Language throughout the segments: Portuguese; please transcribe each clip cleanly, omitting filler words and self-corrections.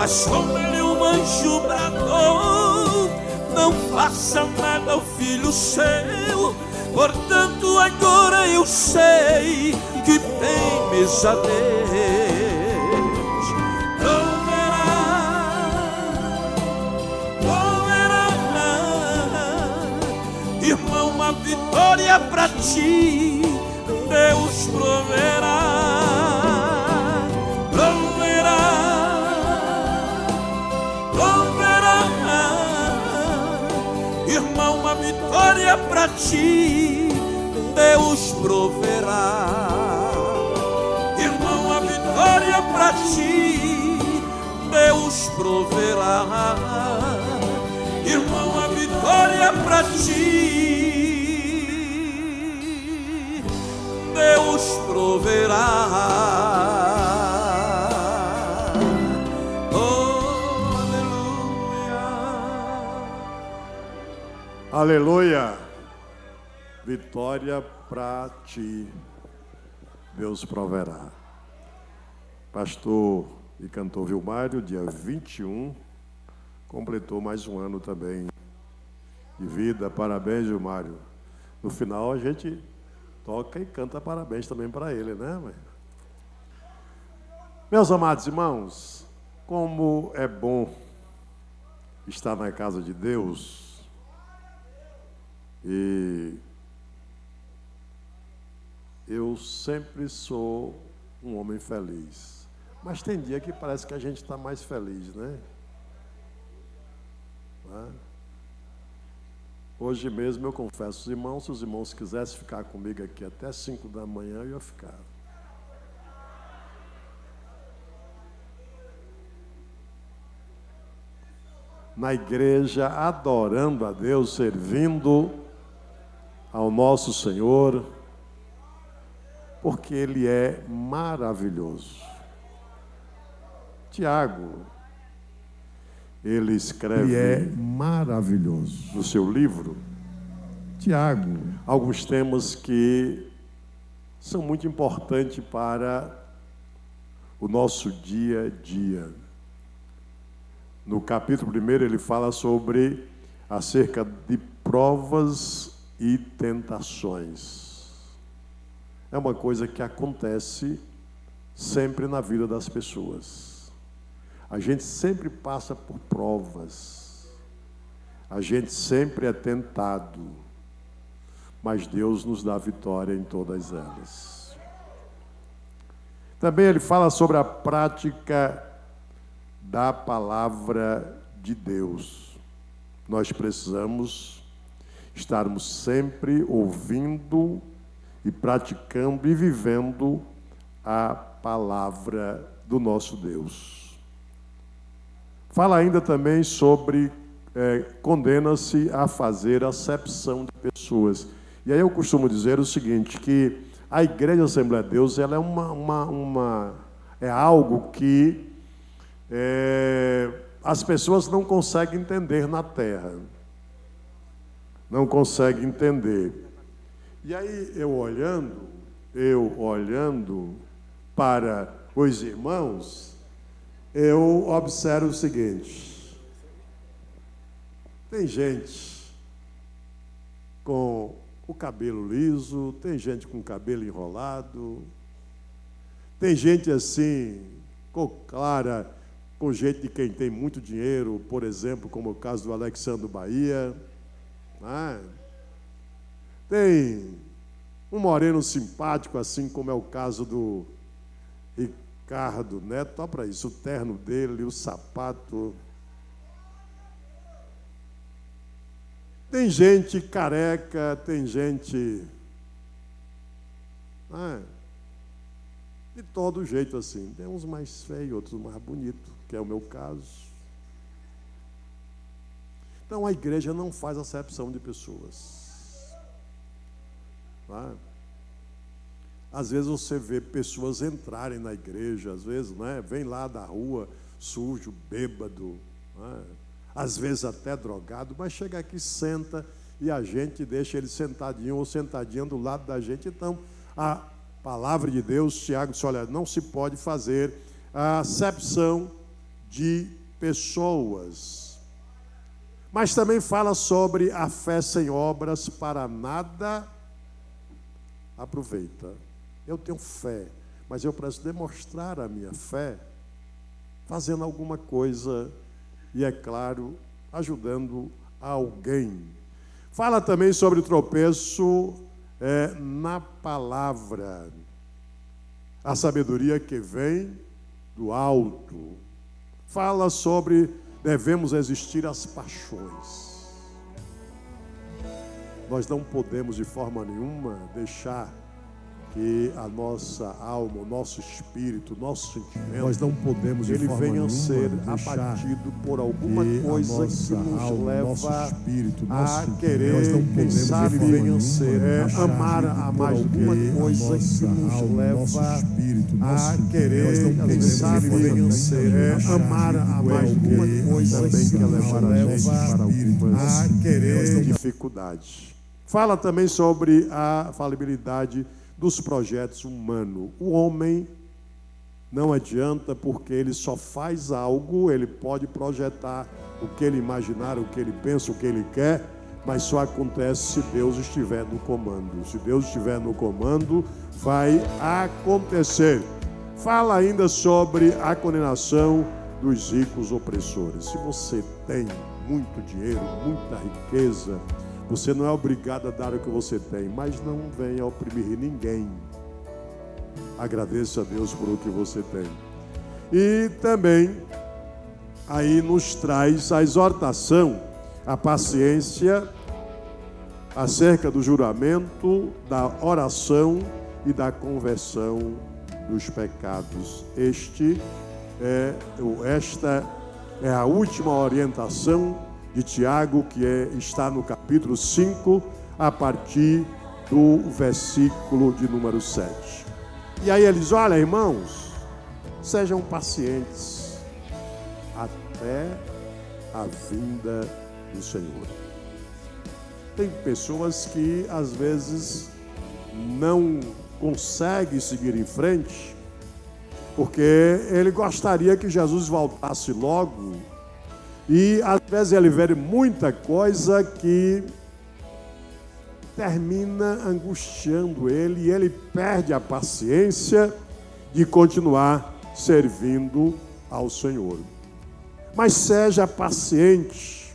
Mas como-lhe um anjo bradou: não faça nada ao filho seu. Portanto agora eu sei que temes a Deus. Proverá, irmão, uma vitória pra ti Deus proverá. Irmão, uma vitória pra ti Deus proverá. Irmão, uma vitória pra ti Deus proverá. Irmão, uma vitória pra ti Deus proverá. Aleluia! Vitória para ti, Deus proverá. Pastor e cantor Vilmário, dia 21, completou mais um ano também de vida. Parabéns, Vilmário. No final a gente toca e canta parabéns também para ele, né, mãe? Meus amados irmãos, como é bom estar na casa de Deus. E eu sempre sou um homem feliz. Mas tem dia que parece que a gente está mais feliz, né? Hoje mesmo eu confesso, os se os irmãos quisessem ficar comigo aqui até 5 da manhã, eu ia ficar. Na igreja, adorando a Deus, servindo ao nosso Senhor, porque Ele é maravilhoso. Tiago, ele escreve, ele é maravilhoso, no seu livro, Tiago, alguns temas que são muito importantes para o nosso dia a dia. No capítulo 1 ele fala sobre acerca de provas e tentações. É uma coisa que acontece sempre na vida das pessoas. A gente sempre passa por provas. A gente sempre é tentado. Mas Deus nos dá vitória em todas elas. Também ele fala sobre a prática da palavra de Deus. Nós precisamos estarmos sempre ouvindo e praticando e vivendo a palavra do nosso Deus. Fala ainda também sobre condena-se a fazer acepção de pessoas. E aí eu costumo dizer o seguinte, que a Igreja Assembleia de Deus ela é algo que as pessoas não conseguem entender na terra. Não conseguem entender. E aí eu olhando para os irmãos, eu observo o seguinte: tem gente com o cabelo liso, tem gente com o cabelo enrolado, tem gente assim, com clara, com jeito de quem tem muito dinheiro, por exemplo, como o caso do Alexandre Bahia. Tem um moreno simpático, assim como é o caso do Ricardo Neto. Olha para isso, o terno dele, o sapato. Tem gente careca, tem gente de todo jeito assim. Tem uns mais feios, outros mais bonitos, que é o meu caso. Então a igreja não faz acepção de pessoas. Às vezes você vê pessoas entrarem na igreja, às vezes, vem lá da rua, sujo, bêbado, às vezes até drogado, mas chega aqui, senta e a gente deixa ele sentadinho ou sentadinha do lado da gente. Então, a palavra de Deus, Tiago disse, olha, não se pode fazer a acepção de pessoas. Mas também fala sobre a fé sem obras para nada aproveita. Eu tenho fé, mas eu preciso demonstrar a minha fé fazendo alguma coisa e, é claro, ajudando alguém. Fala também sobre o tropeço na palavra. A sabedoria que vem do alto. Fala sobre devemos resistir às paixões. Nós não podemos de forma nenhuma deixar que a nossa alma, o nosso espírito, o nosso sentimento, nós não podemos de ele forma venha a ser nenhuma abatido por alguma coisa que nos alma, leva espírito, a querer, quem sabe, venha a ser amar a mais alguma coisa que nos leva a querer, quem sabe, venha a ser amar a mais alguma coisa também que levar a gente para algumas dificuldades. Fala também sobre a falibilidade dos projetos humanos. O homem não adianta, porque ele só faz algo, ele pode projetar o que ele imaginar, o que ele pensa, o que ele quer, mas só acontece se Deus estiver no comando. Se Deus estiver no comando, vai acontecer. Fala ainda sobre a condenação dos ricos opressores. Se você tem muito dinheiro, muita riqueza, você não é obrigado a dar o que você tem, mas não venha oprimir ninguém. Agradeça a Deus por o que você tem. E também aí nos traz a exortação, a paciência acerca do juramento, da oração e da conversão dos pecados. Esta é a última orientação de Tiago, que está no capítulo 5, a partir do versículo de número 7. E aí eles, olha, irmãos, sejam pacientes até a vinda do Senhor. Tem pessoas que às vezes não conseguem seguir em frente, porque ele gostaria que Jesus voltasse logo. E às vezes ele vê muita coisa que termina angustiando ele, e ele perde a paciência de continuar servindo ao Senhor. Mas seja paciente.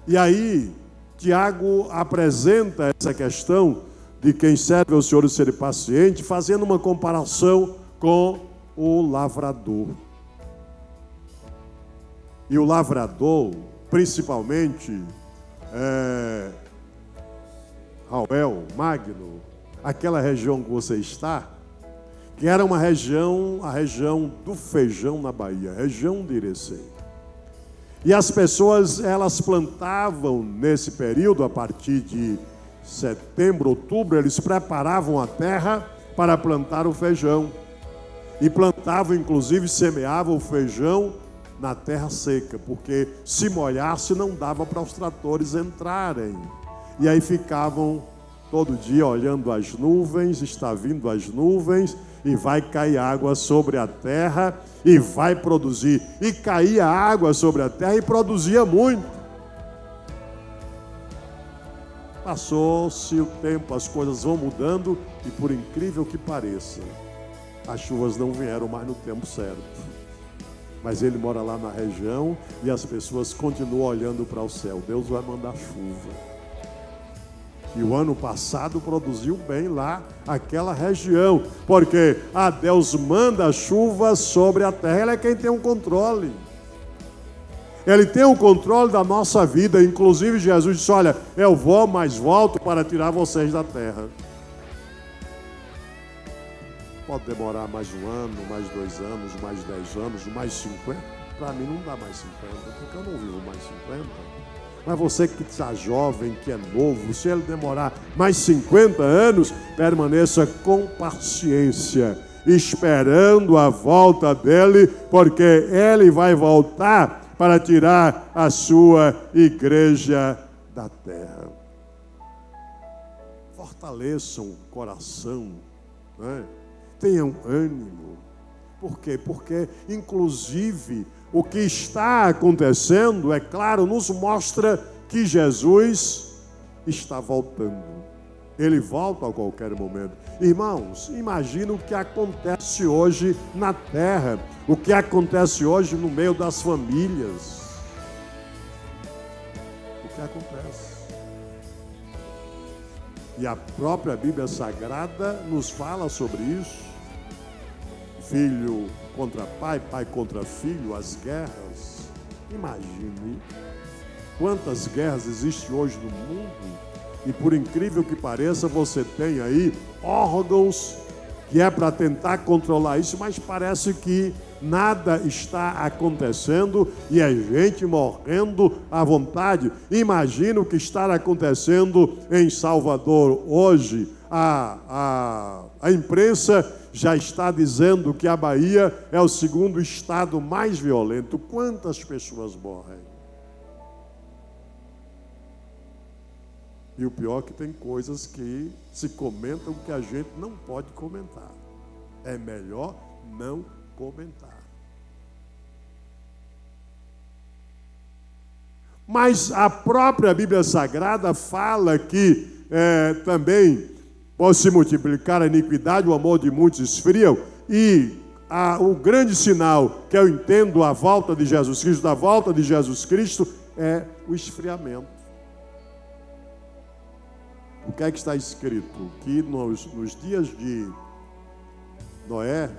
E aí, Tiago apresenta essa questão de quem serve ao Senhor e ser paciente, fazendo uma comparação com o lavrador. E o lavrador, principalmente, Rauel, Magno, aquela região que você está, que era uma região, a região do feijão na Bahia, região de Irecê. E as pessoas, elas plantavam nesse período, a partir de setembro, outubro, eles preparavam a terra para plantar o feijão. E plantavam, inclusive, semeavam o feijão na terra seca, porque se molhasse não dava para os tratores entrarem. E aí ficavam todo dia olhando as nuvens, está vindo as nuvens, e vai cair água sobre a terra, e vai produzir. E caía água sobre a terra e produzia muito. Passou-se o tempo, as coisas vão mudando, e por incrível que pareça, as chuvas não vieram mais no tempo certo. Mas ele mora lá na região e as pessoas continuam olhando para o céu. Deus vai mandar chuva. E o ano passado produziu bem lá aquela região, porque Deus manda chuva sobre a terra. Ele é quem tem o controle. Ele tem o controle da nossa vida. Inclusive Jesus disse, olha, eu vou, mas volto para tirar vocês da terra. Pode demorar mais um ano, mais 2 anos, mais 10 anos, mais 50. Para mim não dá mais 50, porque eu não vivo mais 50. Mas você que está jovem, que é novo, se ele demorar mais 50 anos, permaneça com paciência, esperando a volta dele, porque ele vai voltar para tirar a sua igreja da terra. Fortaleçam o coração, né? Tenham ânimo. Por quê? Porque, inclusive, o que está acontecendo, é claro, nos mostra que Jesus está voltando. Ele volta a qualquer momento. Irmãos, imagina o que acontece hoje na terra, o que acontece hoje no meio das famílias. O que acontece? E a própria Bíblia Sagrada nos fala sobre isso. Filho contra pai, pai contra filho, as guerras. Imagine quantas guerras existem hoje no mundo. E por incrível que pareça, você tem aí órgãos que é para tentar controlar isso, mas parece que nada está acontecendo e é gente morrendo à vontade. Imagina o que está acontecendo em Salvador hoje. A imprensa já está dizendo que a Bahia é o segundo estado mais violento. Quantas pessoas morrem? E o pior é que tem coisas que se comentam que a gente não pode comentar. É melhor não comentar. Mas a própria Bíblia Sagrada fala que também pode se multiplicar a iniquidade, o amor de muitos esfriam, e o grande sinal que eu entendo a volta de Jesus Cristo, da volta de Jesus Cristo, é o esfriamento. O que é que está escrito? Que nos dias de Noé,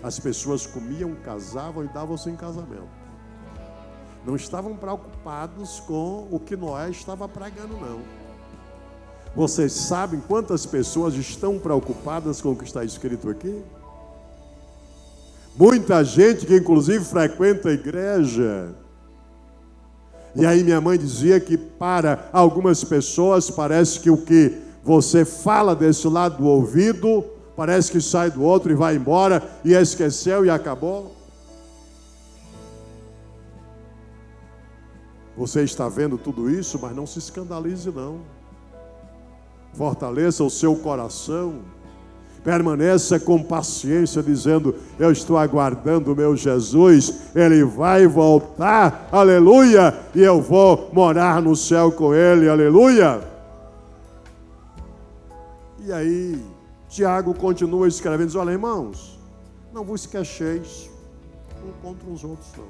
as pessoas comiam, casavam e davam-se em casamento. Não estavam preocupados com o que Noé estava pregando, não. Vocês sabem quantas pessoas estão preocupadas com o que está escrito aqui? Muita gente que inclusive frequenta a igreja. E aí minha mãe dizia que para algumas pessoas parece que o que você fala desse lado do ouvido, parece que sai do outro e vai embora, e esqueceu e acabou. Você está vendo tudo isso, mas não se escandalize não. Fortaleça o seu coração. Permaneça com paciência, dizendo: eu estou aguardando o meu Jesus, Ele vai voltar, aleluia, e eu vou morar no céu com Ele, aleluia. E aí, Tiago continua escrevendo, diz: olha, irmãos, não vos queixeis um contra os outros, não.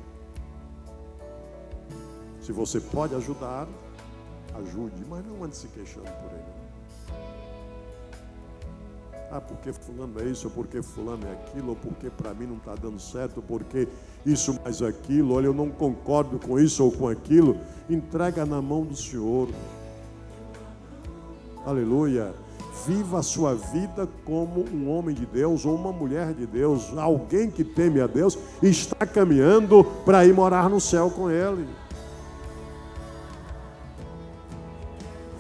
Se você pode ajudar, ajude, mas não ande se queixando por ele. Ah, porque fulano é isso, ou porque fulano é aquilo, ou porque para mim não está dando certo, ou porque isso mais aquilo, olha, eu não concordo com isso ou com aquilo. Entrega na mão do Senhor. Aleluia. Viva a sua vida como um homem de Deus ou uma mulher de Deus, alguém que teme a Deus e está caminhando para ir morar no céu com Ele.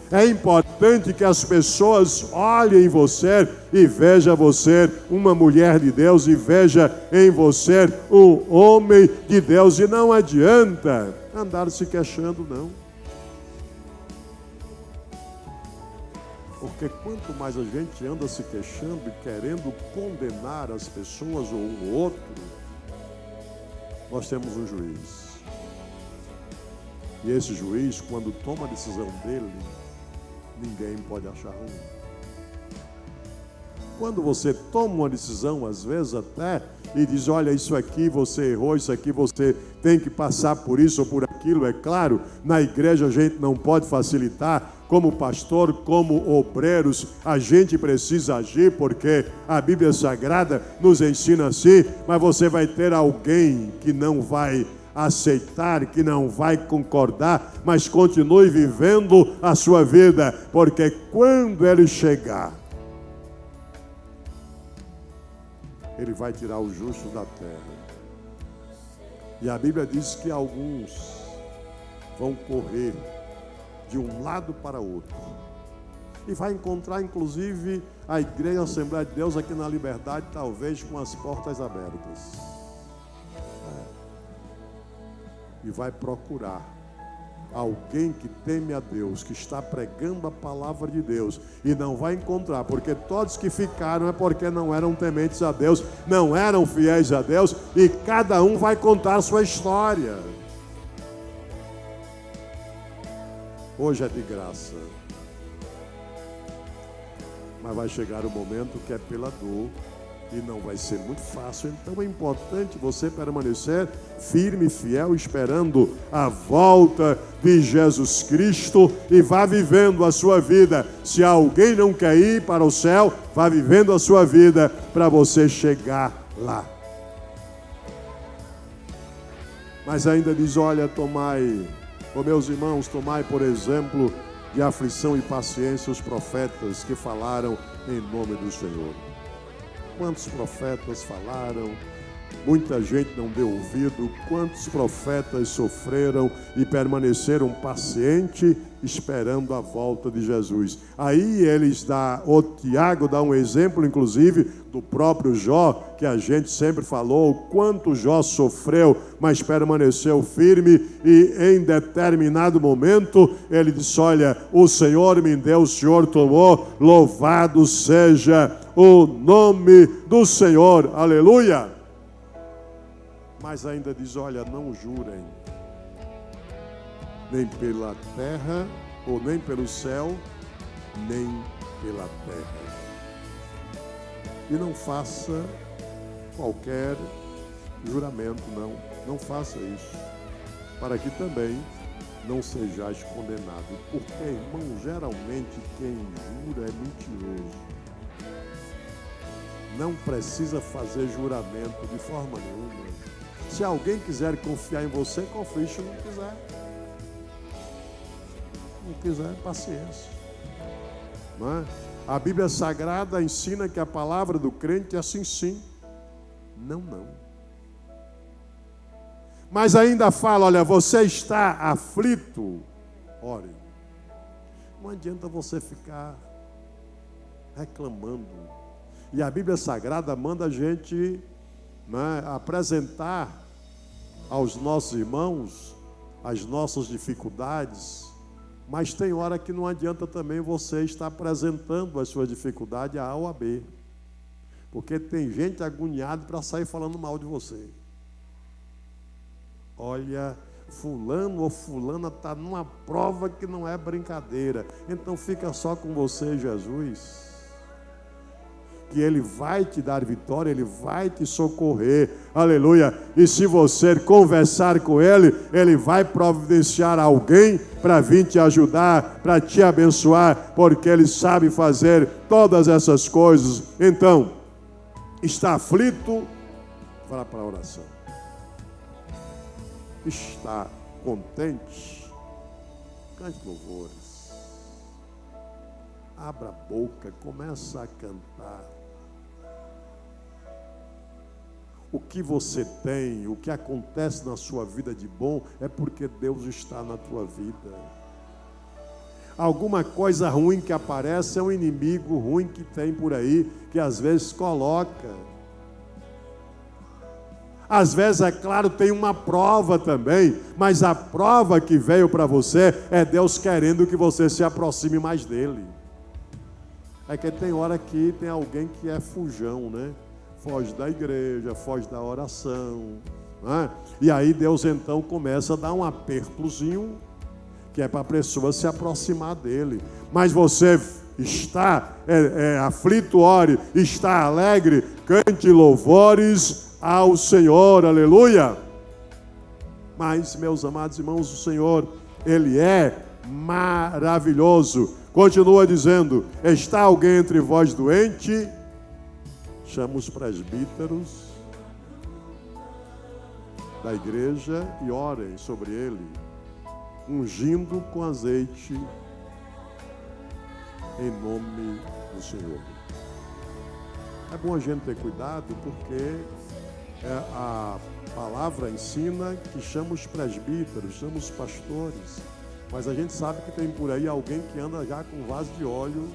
É importante que as pessoas olhem em você e vejam você uma mulher de Deus e vejam em você um homem de Deus. E não adianta andar se queixando, não. Porque quanto mais a gente anda se queixando e querendo condenar as pessoas ou um ou outro, nós temos um juiz. E esse juiz, quando toma a decisão dele, ninguém pode achar ruim. Quando você toma uma decisão, às vezes até, e diz: olha, isso aqui você errou, isso aqui você tem que passar por isso ou por aquilo, é claro, na igreja a gente não pode facilitar, como pastor, como obreiros, a gente precisa agir, porque a Bíblia Sagrada nos ensina assim, mas você vai ter alguém que não vai aceitar, que não vai concordar, mas continue vivendo a sua vida, porque quando ele chegar, ele vai tirar o justo da terra. E a Bíblia diz que alguns vão correr de um lado para outro e vai encontrar inclusive a igreja, a Assembleia de Deus aqui na Liberdade, talvez com as portas abertas. E vai procurar alguém que teme a Deus, que está pregando a palavra de Deus e não vai encontrar, porque todos que ficaram é porque não eram tementes a Deus, não eram fiéis a Deus, e cada um vai contar a sua história. Hoje é de graça, mas vai chegar o momento que é pela dor e não vai ser muito fácil. Então é importante você permanecer firme e fiel, esperando a volta de Jesus Cristo, e vá vivendo a sua vida. Se alguém não quer ir para o céu, vá vivendo a sua vida para você chegar lá. Mas ainda diz, olha, tomai, meus irmãos, tomai por exemplo de aflição e paciência os profetas que falaram em nome do Senhor. Quantos profetas falaram, muita gente não deu ouvido. Quantos profetas sofreram e permaneceram pacientes, esperando a volta de Jesus. Aí o Tiago dá um exemplo, inclusive, do próprio Jó, que a gente sempre falou, o quanto Jó sofreu, mas permaneceu firme, e em determinado momento, ele disse, olha, o Senhor me deu, o Senhor tomou, louvado seja o nome do Senhor, aleluia. Mas ainda diz, olha, não jurem, nem pela terra, ou nem pelo céu, nem pela terra. E não faça qualquer juramento, não faça isso, para que também não sejais condenado. Porque, irmão, geralmente quem jura é mentiroso. Não precisa fazer juramento de forma nenhuma. Se alguém quiser confiar em você, confie. Se não quiser, paciência. Não é? A Bíblia Sagrada ensina que a palavra do crente é assim, sim, não, não. Mas ainda fala, olha, você está aflito, ore. Não adianta você ficar reclamando. E a Bíblia Sagrada manda a gente, né, apresentar aos nossos irmãos as nossas dificuldades, mas tem hora que não adianta também você estar apresentando as suas dificuldades a A ou a B, porque tem gente agoniada para sair falando mal de você. Olha, fulano ou fulana está numa prova que não é brincadeira, então fica só com você, Jesus, que Ele vai te dar vitória, Ele vai te socorrer, aleluia. E se você conversar com Ele, Ele vai providenciar alguém para vir te ajudar, para te abençoar, porque Ele sabe fazer todas essas coisas. Então, está aflito? Vá para a oração. Está contente? Cante louvores. Abra a boca, começa a cantar. O que você tem, o que acontece na sua vida de bom, é porque Deus está na tua vida. Alguma coisa ruim que aparece é um inimigo ruim que tem por aí, que às vezes coloca. Às vezes, é claro, tem uma prova também, mas a prova que veio para você é Deus querendo que você se aproxime mais dele. É que tem hora que tem alguém que é fujão, né? Foge da igreja, foge da oração, né? E aí Deus então começa a dar um apertozinho, que é para a pessoa se aproximar dele. Mas você está aflito, ore, está alegre, cante louvores ao Senhor, aleluia. Mas, meus amados irmãos, o Senhor, Ele é maravilhoso. Continua dizendo, está alguém entre vós doente? Chama os presbíteros da igreja e orem sobre ele, ungindo com azeite em nome do Senhor. É bom a gente ter cuidado, porque a palavra ensina que chama os presbíteros, chama os pastores, mas a gente sabe que tem por aí alguém que anda já com vaso de óleo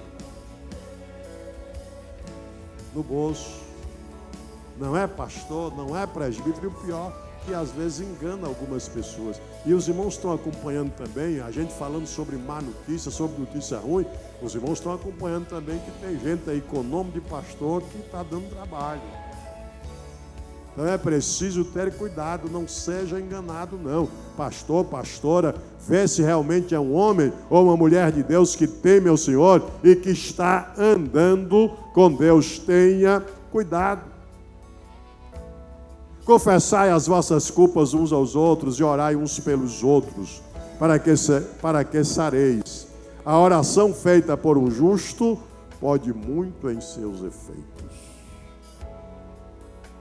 no bolso. Não é pastor, não é presbítero, e o pior, que às vezes engana algumas pessoas. E os irmãos estão acompanhando também, a gente falando sobre má notícia, sobre notícia ruim, os irmãos estão acompanhando também que tem gente aí com nome de pastor que está dando trabalho. Então é preciso ter cuidado, não seja enganado não. Pastor, pastora, vê se realmente é um homem ou uma mulher de Deus que teme ao Senhor e que está andando com Deus. Tenha cuidado. Confessai as vossas culpas uns aos outros e orai uns pelos outros, para que sareis. A oração feita por um justo pode muito em seus efeitos.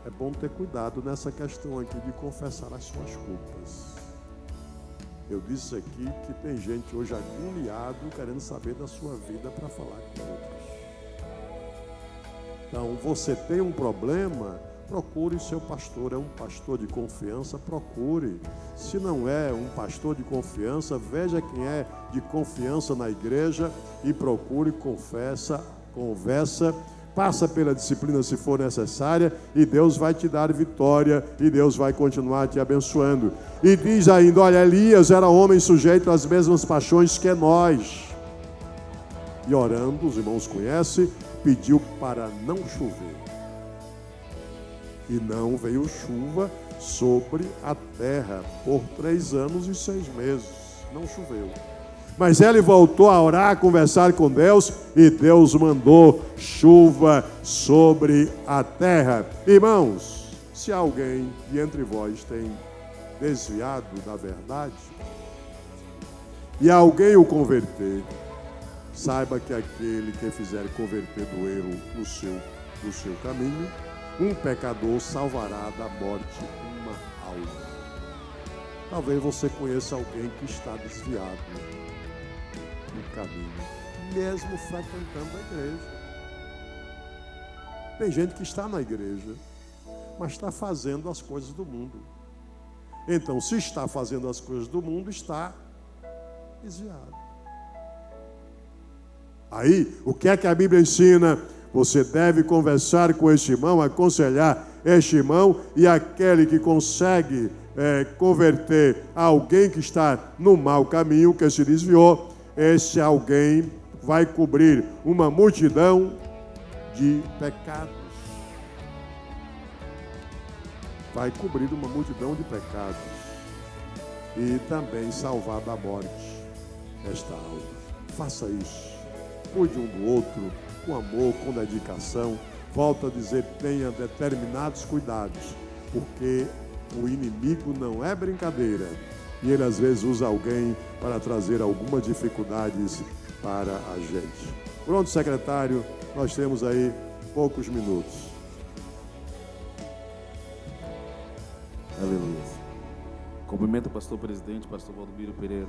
É bom ter cuidado nessa questão aqui de confessar as suas culpas. Eu disse aqui que tem gente hoje agoniado querendo saber da sua vida para falar com outros. Então, você tem um problema, procure seu pastor. É um pastor de confiança, procure. Se não é um pastor de confiança, veja quem é de confiança na igreja e procure, conversa, passa pela disciplina se for necessária e Deus vai te dar vitória e Deus vai continuar te abençoando. E diz ainda, olha, Elias era homem sujeito às mesmas paixões que nós. E orando, os irmãos conhecem, pediu para não chover. E não veio chuva sobre a terra por 3 anos e 6 meses. Não choveu. Mas ele voltou a orar, a conversar com Deus, e Deus mandou chuva sobre a terra. Irmãos, se alguém de entre vós tem desviado da verdade, e alguém o converter, saiba que aquele que fizer converter do erro do seu caminho, um pecador salvará da morte uma alma. Talvez você conheça alguém que está desviado no caminho, mesmo frequentando a igreja. Tem gente que está na igreja, mas está fazendo as coisas do mundo. Então, se está fazendo as coisas do mundo, está desviado. Aí, o que é que a Bíblia ensina? Você deve conversar com este irmão, aconselhar este irmão, e aquele que consegue converter alguém que está no mau caminho, que se desviou, esse alguém vai cobrir uma multidão de pecados. Vai cobrir uma multidão de pecados e também salvar da morte esta alma. Faça isso. Cuide um do outro com amor, com dedicação. Volto a dizer, tenha determinados cuidados, porque o inimigo não é brincadeira. E ele às vezes usa alguém para trazer algumas dificuldades para a gente. Pronto, secretário, nós temos aí poucos minutos. Aleluia. Cumprimento o pastor presidente, pastor Valdomiro Pereira.